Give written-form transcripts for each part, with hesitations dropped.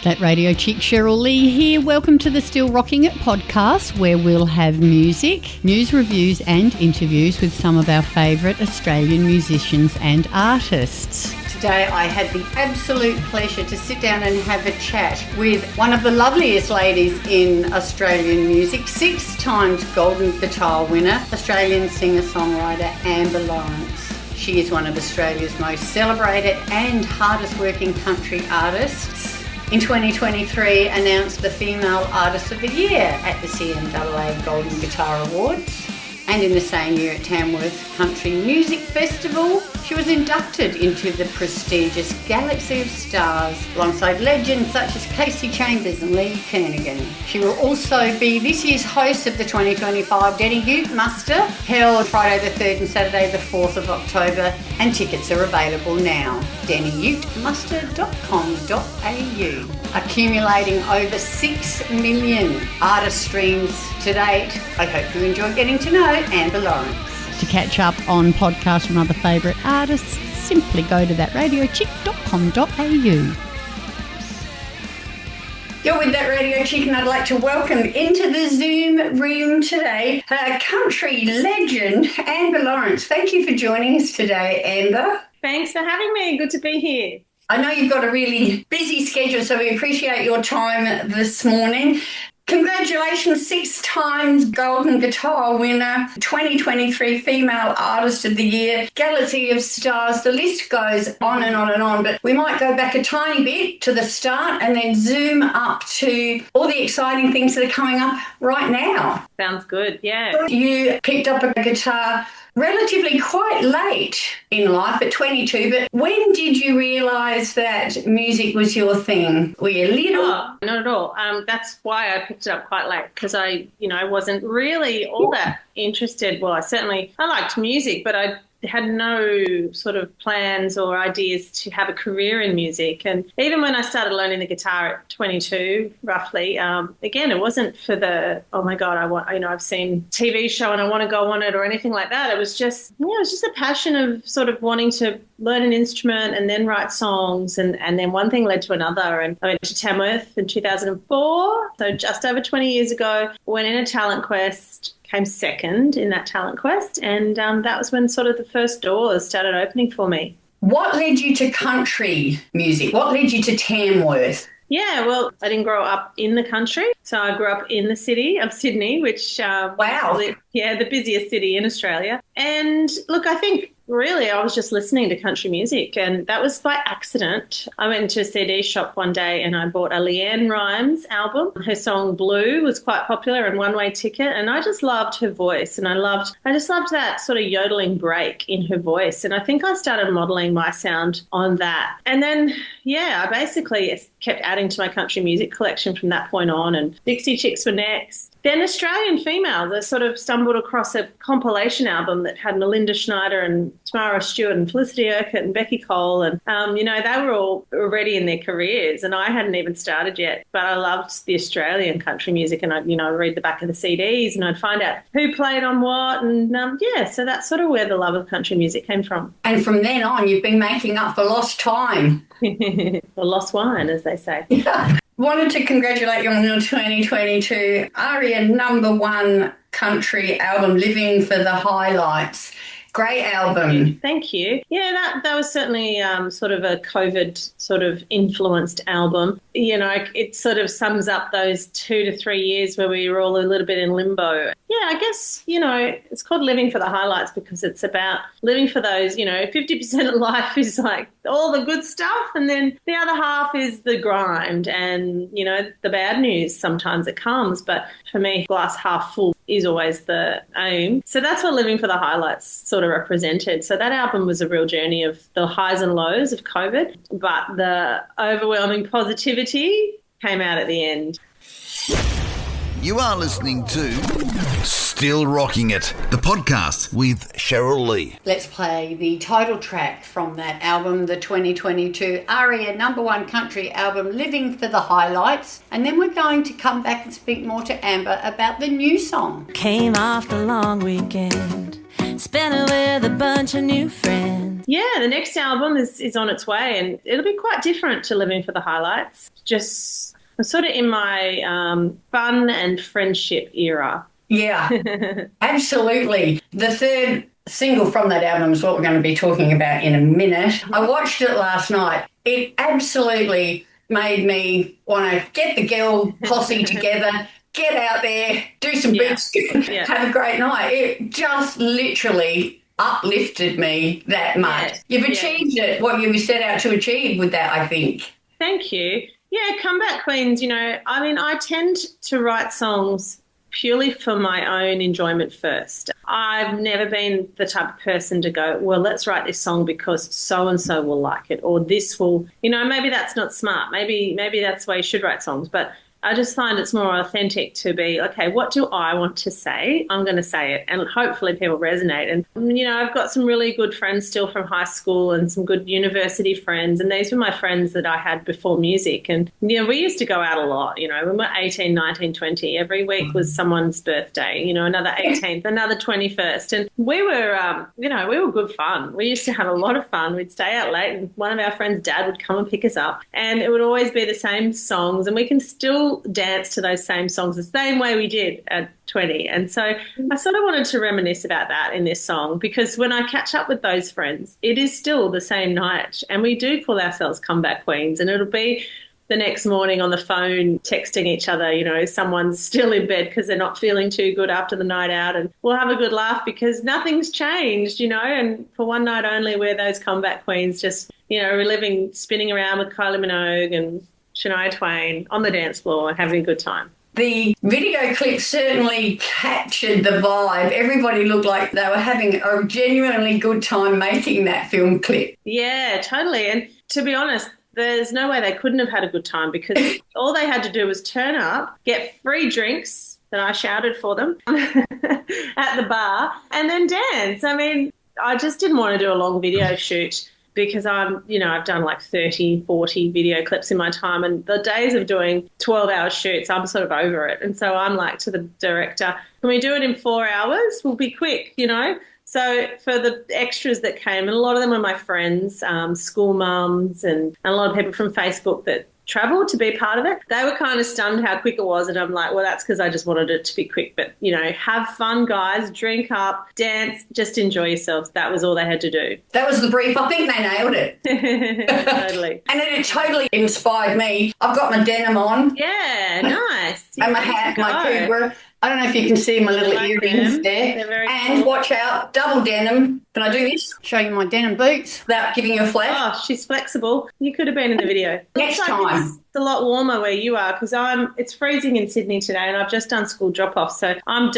That radio chick Cheryl Lee here. Welcome to the Still Rocking It podcast, where we'll have music, news, reviews and interviews with some of our favourite Australian musicians and artists. Today I had the absolute pleasure to sit down and have a chat with one of the loveliest ladies in Australian music, 6 times Golden Guitar winner, Australian singer-songwriter Amber Lawrence. She is one of Australia's most celebrated and hardest working country artists. In 2023, announced the Female Artist of the Year at the CMAA Golden Guitar Awards. And in the same year at Tamworth Country Music Festival, she was inducted into the prestigious Galaxy of Stars alongside legends such as Kasey and Lee Kernaghan. She will also be this year's host of the 2025 Denny Ute Muster, held Friday the 3rd and Saturday the 4th of October, and tickets are available now. DennyUteMuster.com.au. Accumulating over 6 million artist streams to date. I hope you enjoy getting to know Amber Lawrence. To catch up on podcasts from other favourite artists, simply go to thatradiochick.com.au. You're with That Radio Chick, and I'd like to welcome into the Zoom room today country legend Amber Lawrence. Thank you for joining us today, Amber. Thanks for having me. Good to be here. I know you've got a really busy schedule, so we appreciate your time this morning. Congratulations, 6 times Golden Guitar winner, 2023 Female Artist of the Year, Galaxy of Stars. The list goes on and on and on, but we might go back a tiny bit to the start and then zoom up to all the exciting things that are coming up right now. Sounds good, yeah. You picked up a guitar relatively quite late in life at 22, but when did you realise that music was your thing? Were you little? Oh, not at all. That's why I picked it up quite late, because I wasn't really all that interested. Well, I liked music, but I had no sort of plans or ideas to have a career in music. And even when I started learning the guitar at 22, roughly, again, it wasn't for the, oh my God, I've seen TV show and I want to go on it or anything like that. It was just a passion of sort of wanting to learn an instrument and then write songs. And then one thing led to another. And I went to Tamworth in 2004. So just over 20 years ago, went in a talent quest, came second in that talent quest, and that was when sort of the first doors started opening for me. What led you to country music? What led you to Tamworth? Yeah, well, I didn't grow up in the country, so I grew up in the city of Sydney, which wow, the busiest city in Australia. And look, I think really I was just listening to country music, and that was by accident. I went into a CD shop one day and I bought a LeAnn Rimes album. Her song Blue was quite popular, and One Way Ticket, and I just loved her voice, and I just loved that sort of yodeling break in her voice, and I think I started modelling my sound on that. And then, I basically kept adding to my country music collection from that point on, and Dixie Chicks were next. Then Australian Females, I sort of stumbled across a compilation album that had Melinda Schneider and Tamara Stewart and Felicity Urquhart and Becky Cole, and they were all already in their careers, and I hadn't even started yet. But I loved the Australian country music, and I'd read the back of the CDs and I'd find out who played on what, and so that's sort of where the love of country music came from. And from then on, you've been making up for lost time. Or lost wine, as they say. Yeah. Wanted to congratulate you on your 2022 ARIA #1 country album, Living for the Highlights. Great album. Thank you. Yeah, that was certainly sort of a COVID sort of influenced album. It sort of sums up those 2 to 3 years where we were all a little bit in limbo. Yeah, I guess, it's called Living for the Highlights because it's about living for those, 50% of life is like all the good stuff, and then the other half is the grind and, the bad news sometimes it comes. But for me, glass half full is always the aim. So that's what Living for the Highlights sort of represented. So that album was a real journey of the highs and lows of COVID, but the overwhelming positivity came out at the end. You are listening to Still Rocking It, the podcast with Cheryl Lee. Let's play the title track from that album, the 2022 ARIA #1 country album, Living for the Highlights. And then we're going to come back and speak more to Amber about the new song. Came off the long weekend, spent it with a bunch of new friends. Yeah, the next album is on its way, and it'll be quite different to Living for the Highlights. Just I'm sort of in my fun and friendship era. Yeah, absolutely. The third single from that album is what we're going to be talking about in a minute. I watched it last night. It absolutely made me want to get the girl posse together, get out there, do some beats, have a great night. It just literally uplifted me that much. Yes. You've achieved it, what you set out to achieve with that, I think. Thank you. Yeah, Comeback Queens, I tend to write songs purely for my own enjoyment first. I've never been the type of person to go, well, let's write this song because so-and-so will like it, or this will, maybe that's not smart. Maybe that's why you should write songs. But I just find it's more authentic to be, okay, what do I want to say? I'm going to say it, and hopefully people resonate. And, I've got some really good friends still from high school and some good university friends, and these were my friends that I had before music. And, we used to go out a lot, when we were 18, 19, 20. Every week was someone's birthday, another 18th, another 21st. And we were, we were good fun. We used to have a lot of fun. We'd stay out late, and one of our friends' dad would come and pick us up, and it would always be the same songs, and we can still dance to those same songs the same way we did at 20. And so I sort of wanted to reminisce about that in this song, because when I catch up with those friends, it is still the same night, and we do call ourselves Comeback Queens, and it'll be the next morning on the phone texting each other, someone's still in bed because they're not feeling too good after the night out, and we'll have a good laugh because nothing's changed, and for one night only we're those Comeback Queens, just, reliving, spinning around with Kylie Minogue and Shania Twain on the dance floor and having a good time. The video clip certainly captured the vibe. Everybody looked like they were having a genuinely good time making that film clip. Yeah, totally. And to be honest, there's no way they couldn't have had a good time, because all they had to do was turn up, get free drinks that I shouted for them at the bar, and then dance. I mean, I just didn't want to do a long video shoot, because I've done like 30, 40 video clips in my time, and the days of doing 12-hour shoots, I'm sort of over it. And so I'm like to the director, can we do it in 4 hours? We'll be quick, So for the extras that came, and a lot of them were my friends, school mums, and a lot of people from Facebook that travelled to be part of it, they were kind of stunned how quick it was. And I'm like, well, that's because I just wanted it to be quick. But, have fun, guys, drink up, dance, just enjoy yourselves. That was all they had to do. That was the brief. I think they nailed it. Totally. And it totally inspired me. I've got my denim on. Yeah, nice. And my hat, my cougar. I don't know if you can see my little earrings there. They're very and cool. Watch out, double denim. Can I do this? Show you my denim boots without giving you a flash. Oh, she's flexible. You could have been in the video. Next time. It's a lot warmer where you are, because it's freezing in Sydney today, and I've just done school drop-off. So I'm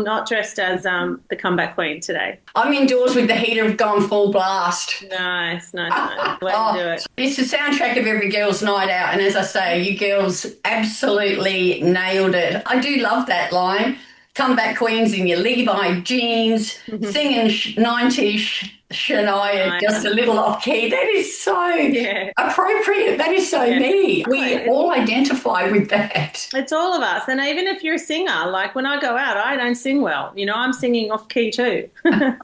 not dressed as the Comeback Queen today. I'm indoors with the heater gone full blast. Nice. Way to do it. It's the soundtrack of every girl's night out, and as I say, you girls absolutely nailed it. I do love that line. Comeback Queens in your Levi jeans, singing 90s Shania, just a little off key. That is so appropriate. That is so me. We all identify with that. It's all of us. And even if you're a singer, like when I go out, I don't sing well. I'm singing off key too.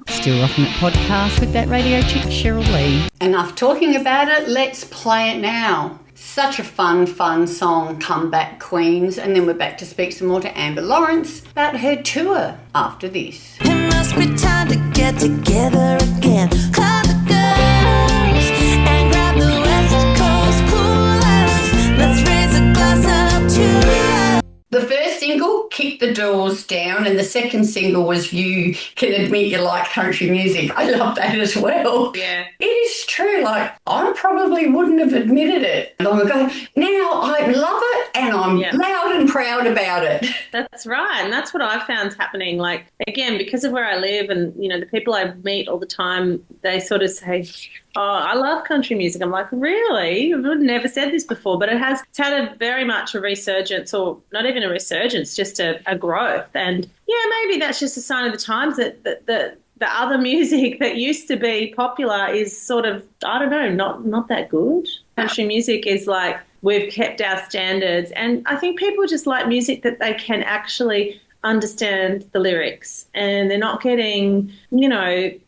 Still Rocking It podcast with that radio chick Cheryl Lee. Enough talking about it. Let's play it now. Such a fun song, Comeback Queens. And then we're back to speak some more to Amber Lawrence about her tour after this. It must be time to get together again. Call the girls and grab the West Coast coolers. Let's raise a glass up to The first single, Kick the Doors Down, and the second single was You Can Admit You Like Country Music. I love that as well. Yeah. It is true. Like, I probably wouldn't have admitted it long ago. Now I love it, and I'm loud and proud about it. That's right. And that's what I've found happening. Like, again, because of where I live and, the people I meet all the time, they sort of say, oh, I love country music. I'm like, really? I would have never said this before, but it's had a very much a resurgence, or not even a resurgence, just a growth. And maybe that's just a sign of the times that the other music that used to be popular is sort of, I don't know, not that good. Country music is like, we've kept our standards. And I think people just like music that they can actually understand the lyrics and they're not getting,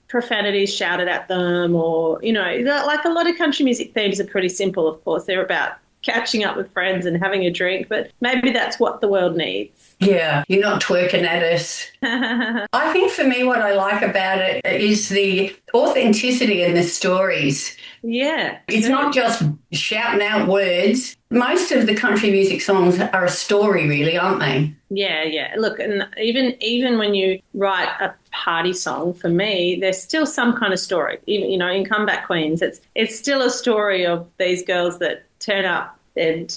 profanities shouted at them or, like a lot of country music themes are pretty simple, of course. They're about catching up with friends and having a drink, but maybe that's what the world needs. Yeah, you're not twerking at us. I think for me what I like about it is the authenticity in the stories. Yeah. It's not just shouting out words. Most of the country music songs are a story, really, aren't they? Yeah. Look, and even when you write a party song, for me, there's still some kind of story. Even, in Comeback Queens, it's still a story of these girls that turn up and,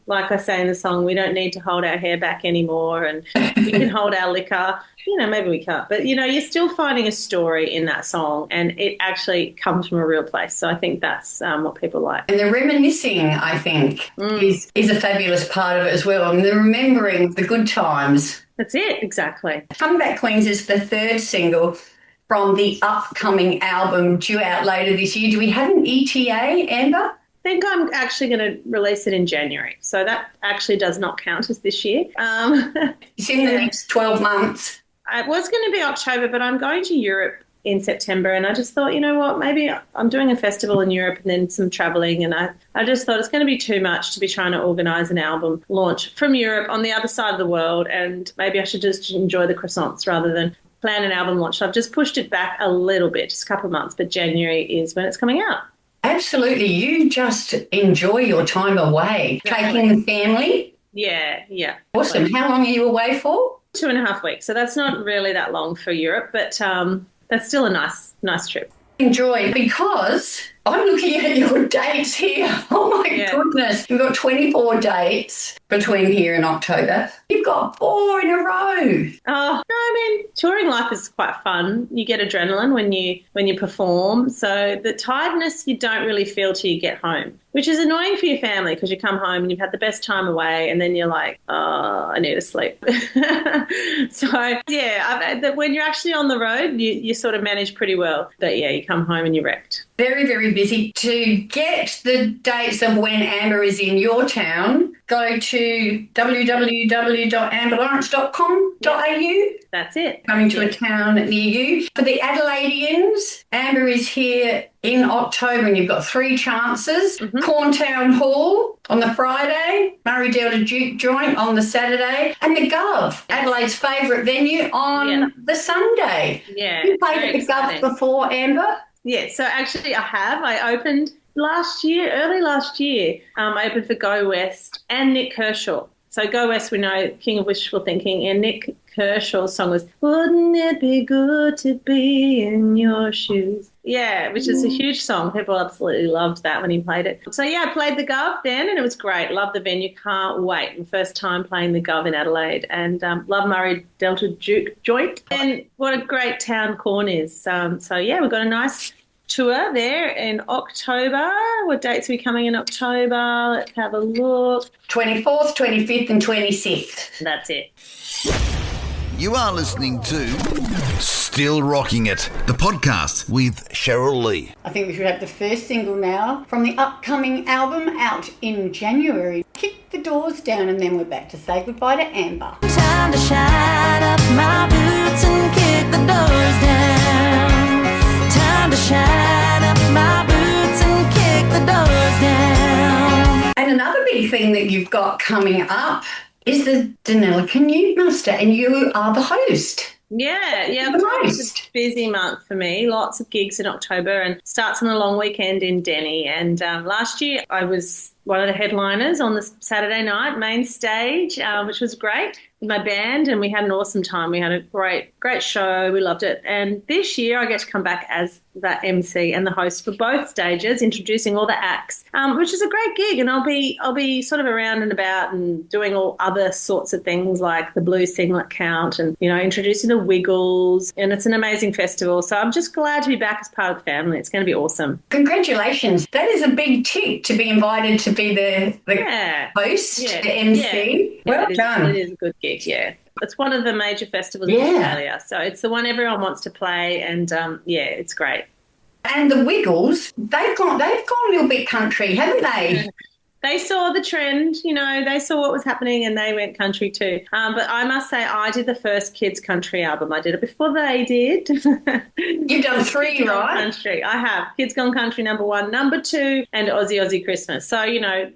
like I say in the song, we don't need to hold our hair back anymore and we can hold our liquor. Maybe we can't. But, you're still finding a story in that song and it actually comes from a real place. So I think that's what people like. And the reminiscing, I think, is a fabulous part of it as well. And the remembering the good times. That's it, exactly. Comeback Queens is the third single from the upcoming album due out later this year. Do we have an ETA, Amber? I think I'm actually going to release it in January. So that actually does not count as this year. It's in the next 12 months. It was going to be October, but I'm going to Europe in September. And I just thought, you know what, maybe I'm doing a festival in Europe and then some travelling. And I just thought it's going to be too much to be trying to organise an album launch from Europe on the other side of the world. And maybe I should just enjoy the croissants rather than plan an album launch. So I've just pushed it back a little bit, just a couple of months. But January is when it's coming out. Absolutely. You just enjoy your time away. Taking the family? Yeah. Awesome. How long are you away for? 2.5 weeks. So that's not really that long for Europe, but that's still a nice trip. Enjoy, because I'm looking at your dates here. Oh, my goodness. You've got 24 dates between here and October. You've got 4 in a row. Oh, no, touring life is quite fun. You get adrenaline when you perform. So the tiredness you don't really feel till you get home, which is annoying for your family because you come home and you've had the best time away and then you're like, oh, I need to sleep. So, yeah, when you're actually on the road, you sort of manage pretty well. But, yeah, you come home and you're wrecked. Very, very busy. To get the dates of when Amber is in your town, go to www.amberlawrence.com.au. That's it. Coming to a town near you. For the Adelaideans, Amber is here in October and you've got 3 chances. Corntown Hall on the Friday, Murray Delta Duke Joint on the Saturday, and the Gov, Adelaide's favourite venue, on the Sunday. Yeah. You played at the Gov before, Amber? Yeah, so actually I have. I opened early last year, I opened for Go West and Nick Kershaw. So Go West, we know, King of Wishful Thinking, and Nick Kershaw's song was, wouldn't it be good to be in your shoes? Yeah, which is a huge song. People absolutely loved that when he played it. So, yeah, I played the Gov then, and it was great. Love the venue. Can't wait. My first time playing the Gov in Adelaide, and love Murray Delta Duke Joint. And what a great town Corn is. So, yeah, we've got a nice tour there in October. What dates are we coming in October? Let's have a look. 24th, 25th and 26th. That's it. You are listening to Still Rocking It, the podcast with Cheryl Lee. I think we should have the first single now from the upcoming album out in January. Kick the doors down, and then we're back to say goodbye to Amber. Time to shine up my boots and kick the doors down. Time to shine up my boots and kick the doors down. And another big thing that you've got coming up is the Denilican Youth Muster, and you are the host. Yeah, it's a busy month for me. Lots of gigs in October and starts on a long weekend in Denny. And last year I was one of the headliners on the Saturday night main stage, which was great, with my band, and we had an awesome time. We had a great show. We loved it. And this year I get to come back as the MC and the host for both stages, introducing all the acts, which is a great gig. And I'll be sort of around and about and doing all other sorts of things like the Blue Singlet Count and, introducing the Wiggles. And it's an amazing festival. So I'm just glad to be back as part of the family. It's going to be awesome. Congratulations. That is a big tick to be invited to be the host, the MC. Well done. It is a good gig, yeah. It's one of the major festivals in Australia. So it's the one everyone wants to play, and, it's great. And the Wiggles, they've gone a little bit country, haven't they? They saw the trend, they saw what was happening and they went country too. But I must say, I did the first kids country album. I did it before they did. You've done 3, Kids right? Gone Country. I have. Kids Gone Country #1, #2, and Aussie Christmas. So,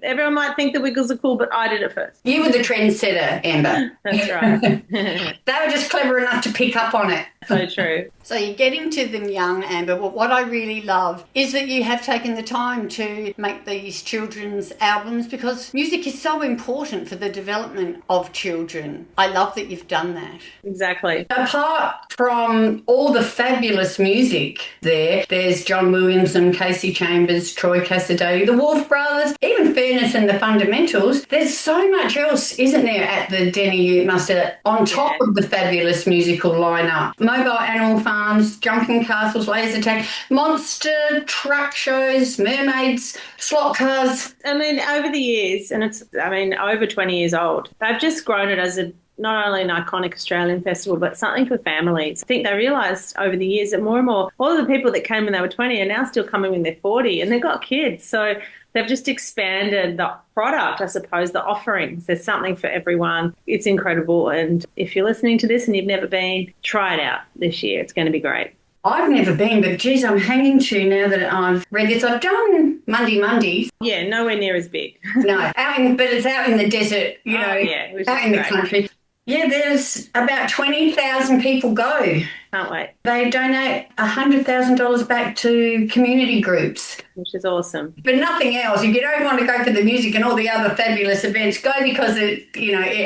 everyone might think the Wiggles are cool, but I did it first. You were the trendsetter, Amber. That's right. They were just clever enough to pick up on it. So true. So you're getting to them young, Amber. But what I really love is that you have taken the time to make these children's albums, because music is so important for the development of children. I love that you've done that. Exactly. Apart from all the fabulous music there's John Williamson, Kasey Chambers, Troy Cassidy, the Wolf Brothers, even Fairness and the Fundamentals. There's so much else, isn't there, at the Denny Youth Muster on top of the fabulous musical lineup. Mobile Animal Farms, Jumping Castles, Laser Tag, monster truck shows, mermaids, slot cars. I mean, over the years, and it's over 20 years old, they've just grown it as not only an iconic Australian festival, but something for families. I think they realised over the years that more and more, all of the people that came when they were 20 are now still coming when they're 40, and they've got kids. So they've just expanded the product, I suppose, the offerings. There's something for everyone. It's incredible. And if you're listening to this and you've never been, try it out this year. It's going to be great. I've never been, but geez, I'm hanging to now that I've read this. I've done Mondays. Yeah, nowhere near as big. No, but it's out in the desert, out in the country. Yeah, there's about 20,000 people go. Can't wait. They donate $100,000 back to community groups. Which is awesome. But nothing else. If you don't want to go for the music and all the other fabulous events, go because it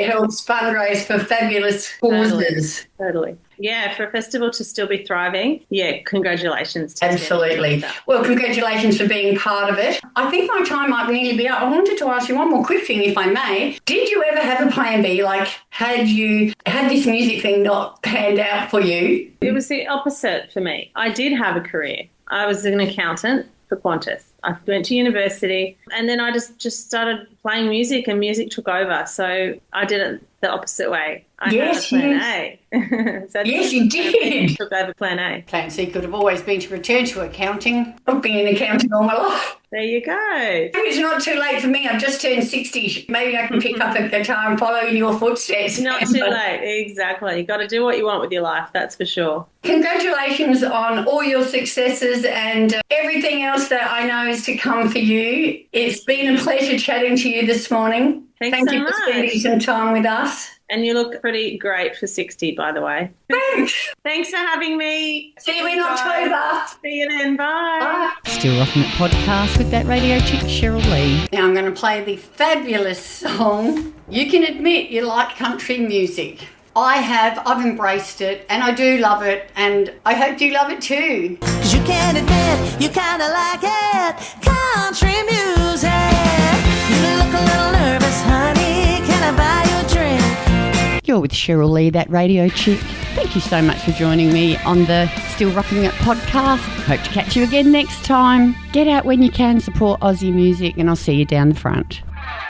helps fundraise for fabulous causes. Totally. Yeah, for a festival to still be thriving, congratulations. Absolutely. Well, congratulations for being part of it. I think my time might nearly be up. I wanted to ask you one more quick thing, if I may. Did you ever have a plan B? Like, had this music thing not panned out for you? It was the opposite for me. I did have a career. I was an accountant for Qantas. I went to university and then I just started playing music and music took over. So I did it the opposite way. I had a plan A. So yes, you did. Took over plan A. Plan C could have always been to return to accounting. I've been an accountant all my life. There you go. Maybe it's not too late for me. I've just turned 60. Maybe I can pick up a guitar and follow in your footsteps. Not too late. Exactly. You've got to do what you want with your life. That's for sure. Congratulations on all your successes and everything else that I know is to come for you. It's been a pleasure chatting to you this morning. Thank you so for spending some time with us. And you look pretty great for 60, by the way. Thanks. Thanks for having me. See you in October. See you then. Bye. Bye. Still Rocking It podcast with that radio chick Cheryl Lee. Now I'm going to play the fabulous song. You can admit you like country music. I've embraced it and I do love it and I hope you love it too. 'Cause you can admit you kinda like it, country music. You look a little nervous, honey, can I buy you a drink? You're with Cheryl Lee, that radio chick. Thank you so much for joining me on the Still Rocking It podcast. Hope to catch you again next time. Get out when you can, support Aussie music, and I'll see you down the front.